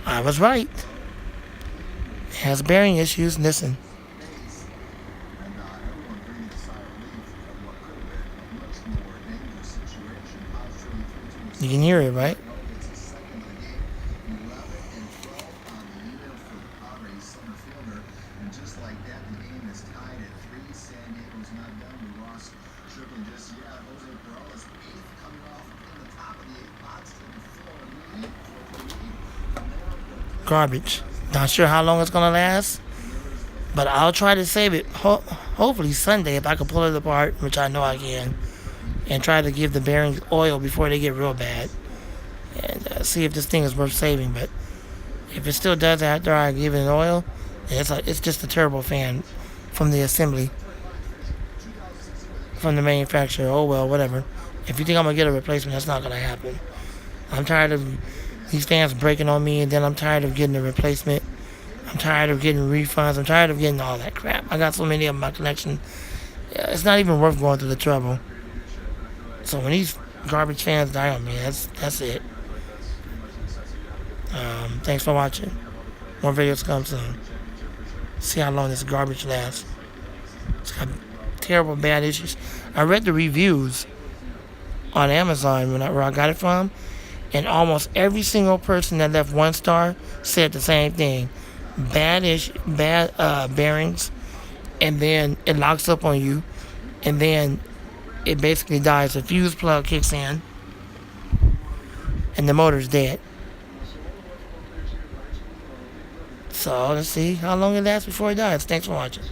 I was right. It has bearing issues. Listen. You can hear it, right? Garbage. Not sure how long it's gonna last, but I'll try to save it. Hopefully Sunday if I can pull it apart, which I know I can, and try to give the bearings oil before they get real bad, and see if this thing is worth saving. But if it still does after I give it an oil, then it's just a terrible fan from the assembly, from the manufacturer. Oh well, whatever. If you think I'm gonna get a replacement, that's not gonna happen. I'm tired of these fans breaking on me, and then I'm tired of getting a replacement. I'm tired of getting refunds. I'm tired of getting all that crap. I got so many of them in my collection. It's not even worth going through the trouble. So when these garbage fans die on me, that's it. Thanks for watching. More videos come soon. See how long this garbage lasts. It's got terrible bad issues. I read the reviews on Amazon where I got it from, and almost every single person that left 1 star said the same thing. Bad bearings, and then it locks up on you, and then it basically dies. The fuse plug kicks in, and the motor's dead. So let's see how long it lasts before it dies. Thanks for watching.